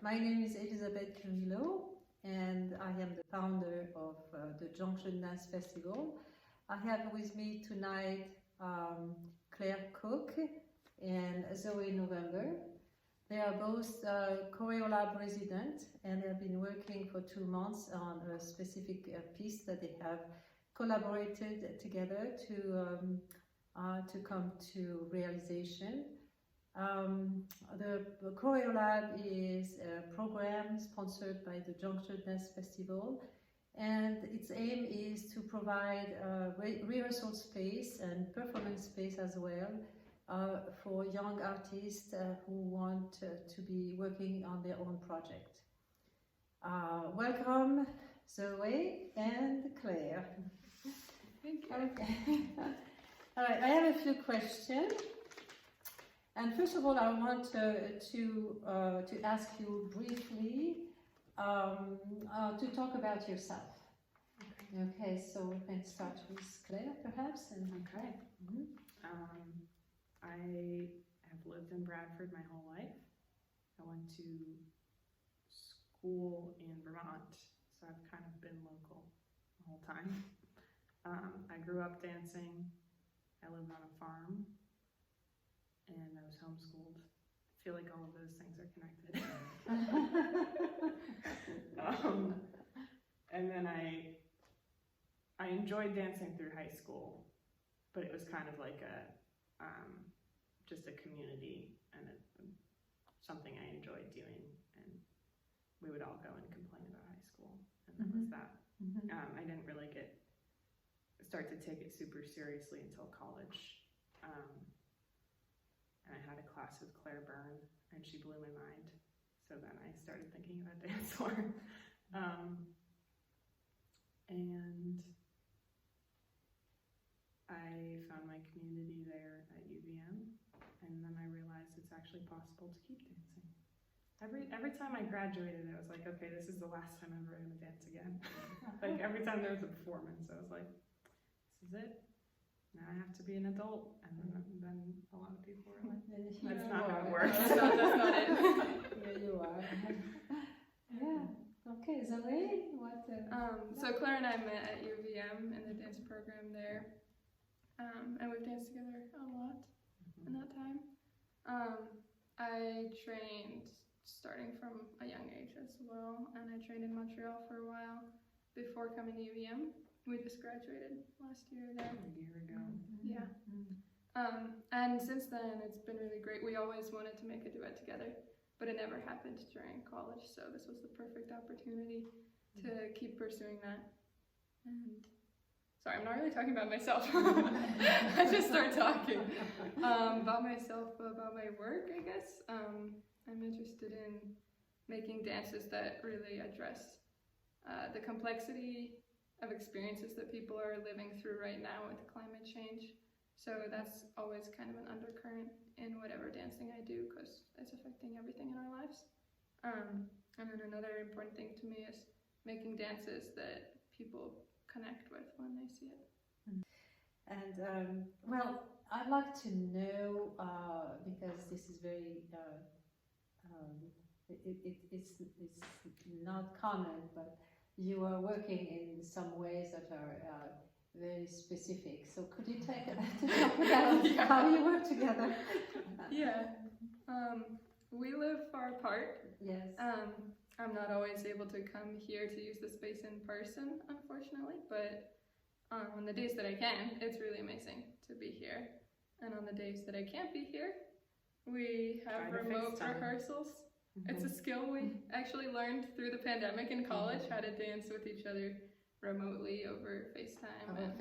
My name is Elisabeth Curillo, and I am the founder of the Junction Dance Festival. I have with me tonight Claire Cook and Zoey November. They are both Choreolab residents, and they have been working for 2 months on a specific piece that they have collaborated together to come to realization. The Choreolab is a program sponsored by the Junction Dance Festival, and its aim is to provide rehearsal space and performance space as well for young artists who want to be working on their own project. Welcome, Zoey and Claire. Thank you. Okay. All right, I have a few questions. And first of all, I want to ask you briefly to talk about yourself. Okay, so we can start with Claire, perhaps. Okay. Mm-hmm. I have lived in Bradford my whole life. I went to school in Vermont, so I've kind of been local the whole time. I grew up dancing. I lived on a farm, and I was homeschooled. I feel like all of those things are connected. And then I enjoyed dancing through high school, but it was kind of like just a community and something I enjoyed doing. And we would all go and complain about high school, and that was that. I didn't really start to take it super seriously until college. And I had a class with Claire Byrne, and she blew my mind. So then I started thinking about dance more. And I found my community there at UVM, and then I realized it's actually possible to keep dancing. Every time I graduated, I was like, okay, this is the last time I'm ever going to dance again. Like every time there was a performance, I was like, this is it. Now I have to be an adult, and then a lot of people were like, that's not how it works. That's not it. Here you are. Yeah. Okay, Zoey, what? So Claire and I met at UVM in the dance program there, and we've danced together a lot in that time. I trained starting from a young age as well, and I trained in Montreal for a while before coming to UVM. We just graduated last year there. A year ago. Yeah. And since then, it's been really great. We always wanted to make a duet together, but it never happened during college, so this was the perfect opportunity to keep pursuing that. And sorry, I'm not really talking about myself. I just start talking about myself, about my work, I guess. I'm interested in making dances that really address the complexity of experiences that people are living through right now with climate change. So that's always kind of an undercurrent in whatever dancing I do, because it's affecting everything in our lives. And then another important thing to me is making dances that people connect with when they see it. And well, I'd like to know, because this is very, it's not common, but you are working in some ways that are very specific. So could you talk about how you work together? Yeah. We live far apart. Yes. I'm not always able to come here to use the space in person, unfortunately, but on the days that I can, it's really amazing to be here. And on the days that I can't be here, we have remote rehearsals. It's a skill we actually learned through the pandemic in college, how to dance with each other remotely over FaceTime and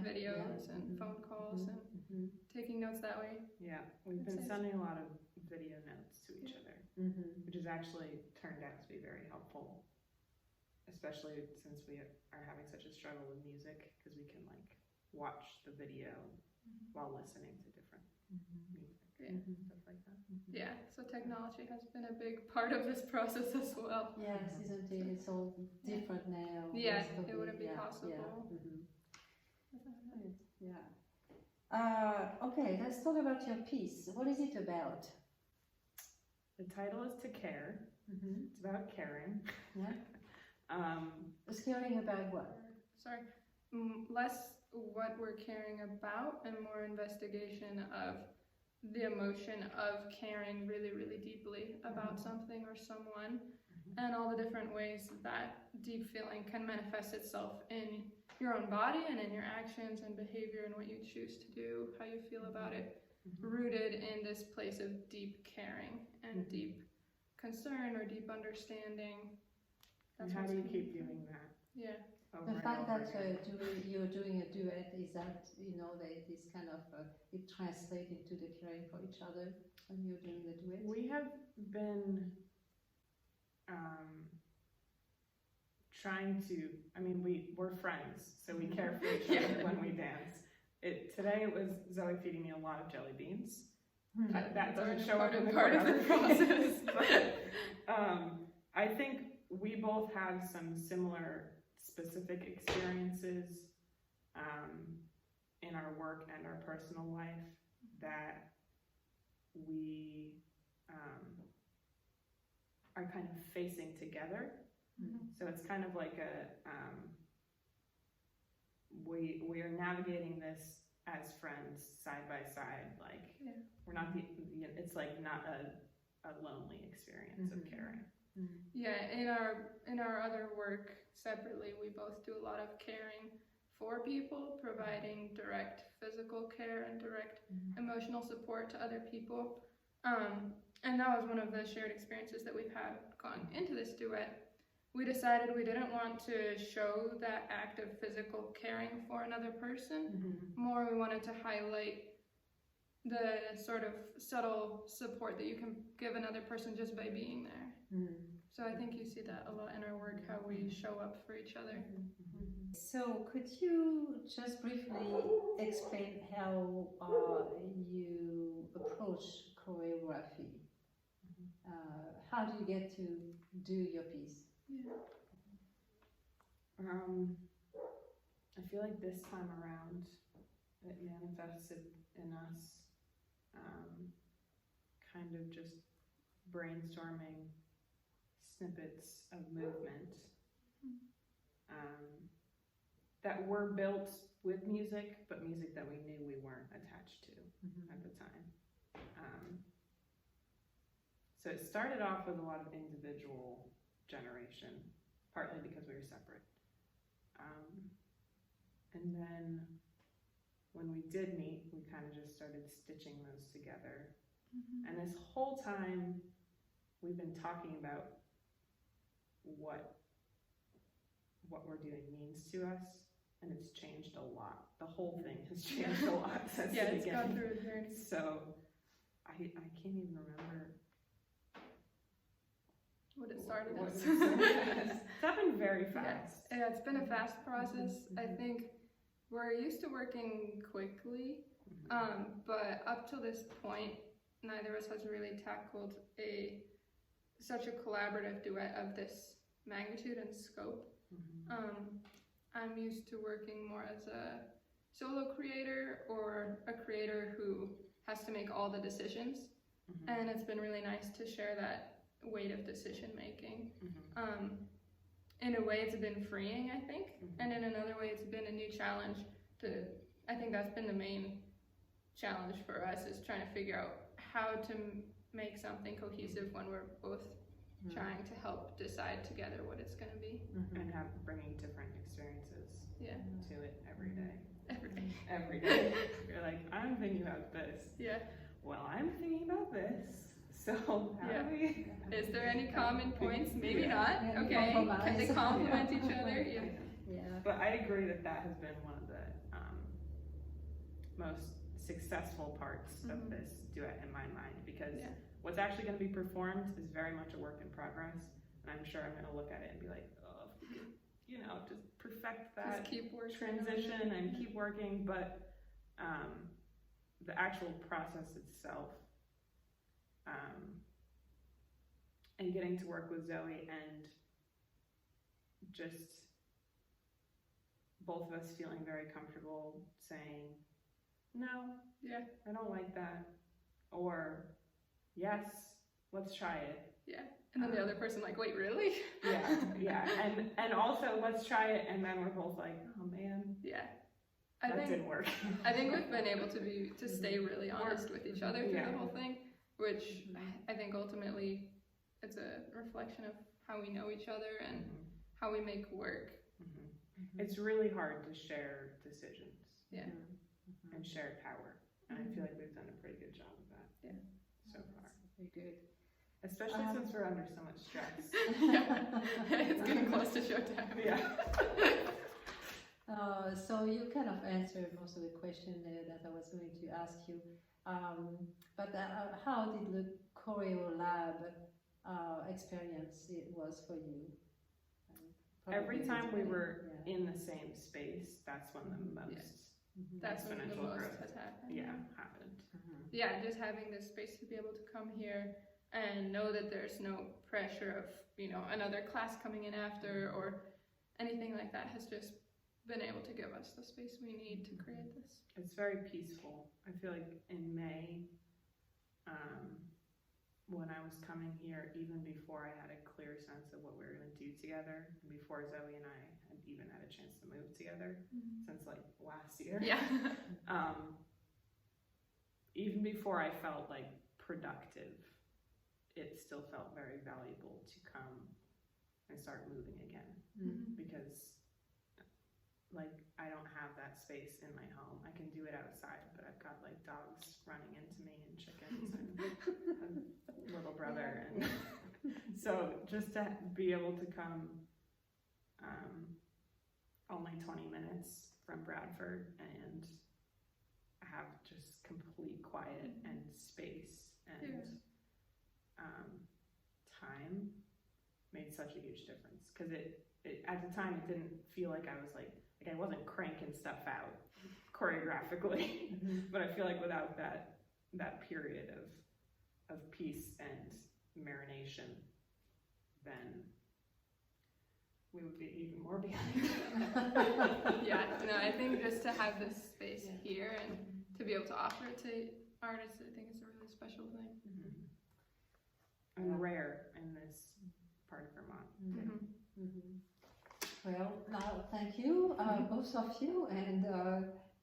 videos and phone calls and taking notes that way. Yeah, we've been sending a lot of video notes to each other, which has actually turned out to be very helpful, especially since we are having such a struggle with music, because we can like watch the video while listening to different music and stuff like that. Yeah, so technology has been a big part of this process as well. Yes, isn't it? It's all different now. Yeah, it wouldn't be possible. Yeah. Okay, let's talk about your piece. What is it about? The title is To Care, It's about caring. Yeah. Caring about what? Sorry, less what we're caring about and more investigation of the emotion of caring really, really deeply about something or someone, and all the different ways that deep feeling can manifest itself in your own body and in your actions and behavior and what you choose to do, how you feel about it, rooted in this place of deep caring and deep concern or deep understanding. And how do you keep doing that? Yeah. Over The fact and over that again? you're doing a duet, is that, this kind of, it translates into the caring for each other when you're doing the duet? We have been trying to, we're friends, so we care for each other when we dance. Today it was Zoe feeding me a lot of jelly beans. That doesn't show up in the part of the process. But, I think we both have some similar specific experiences in our work and our personal life that we are kind of facing together. So it's kind of like we are navigating this as friends side by side. Like we're not it's like not a lonely experience of caring. Yeah, in our other work separately, we both do a lot of caring for people, providing direct physical care and direct emotional support to other people. And that was one of the shared experiences that we've had going into this duet. We decided we didn't want to show that act of physical caring for another person. More, we wanted to highlight the sort of subtle support that you can give another person just by being there. So I think you see that a lot in our work, how we show up for each other. So could you just briefly explain how you approach choreography? How do you get to do your piece? I feel like this time around it manifested in us kind of just brainstorming snippets of movement that were built with music, but music that we knew we weren't attached to at the time. So it started off with a lot of individual generation, partly because we were separate. And then when we did meet, we kind of just started stitching those together. And this whole time, we've been talking about what we're doing means to us, and it's changed a lot. The whole thing has changed a lot since the beginning. It's gone through a journey. So I can't even remember what it started what as. It's happened very fast. Yeah, it's been a fast process. I think we're used to working quickly, but up to this point, neither of us has really tackled such a collaborative duet of this magnitude and scope. I'm used to working more as a solo creator or a creator who has to make all the decisions, and it's been really nice to share that weight of decision making. In a way it's been freeing, I think, and in another way it's been a new challenge. I think that's been the main challenge for us, is trying to figure out how to make something cohesive when we're both trying to help decide together what it's going to be. And bringing different experiences to it every day. Every day. Every day. You're like, I'm thinking about this. Yeah. Well, I'm thinking about this. So how do we? Is there any common points? Maybe not. Okay. Can they complement each other? Yeah. But I agree that has been one of the most successful parts of this duet in my mind, because what's actually going to be performed is very much a work in progress, and I'm sure I'm going to look at it and be like, oh, just perfect that, just keep working transition and keep working. But the actual process itself, and getting to work with Zoe and just both of us feeling very comfortable saying, no, I don't like that, or yes, let's try it, Yeah. And then the other person like, wait, really? yeah. And also, let's try it, and then we're both like, oh man, Yeah. that didn't work. I think we've been able to stay really honest with each other through the whole thing, which I think ultimately it's a reflection of how we know each other and how we make work. It's really hard to share decisions. Yeah. And share power. And I feel like we've done a pretty good job of that so far. Very good. Especially since we're under so much stress. It's getting close to showtime. Yeah. So you kind of answered most of the question that I was going to ask you. But how did the Choreo Lab experience it was for you? Every time we were in the same space, that's when the most that's when the exponential most growth has happened. happened. Yeah, just having this space to be able to come here and know that there's no pressure of, you know, another class coming in after or anything like that has just been able to give us the space we need to create this. It's very peaceful. I feel like in May, when I was coming here, even before I had a clear sense of what we were going to do together, and before Zoe and I had even had a chance to move together since like last year. Yeah. Even before I felt like productive, it still felt very valuable to come and start moving again because like I don't have that space in my home. I can do it outside, but I've got like dogs running into me and chickens and a little brother, and so just to be able to come only 20 minutes from Bradford and have just complete quiet and space and time made such a huge difference because it at the time it didn't feel like I was like I wasn't cranking stuff out choreographically, but I feel like without that period of peace and marination, then we would be even more behind. I think just to have this space here and to be able to offer it to artists, I think it's a really special thing. And rare in this part of Vermont. Well, now thank you, both of you, and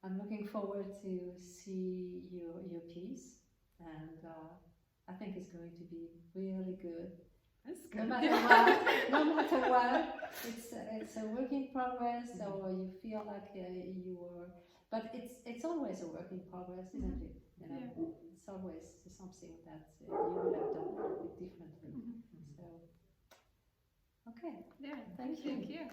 I'm looking forward to see your piece, and I think it's going to be really good. That's No good. matter what, it's a work in progress, or you feel like you are, but it's always a work in progress, isn't it? You know, it's always something that you would have done a little bit differently. So, okay. Yeah, Thank you. Thank you.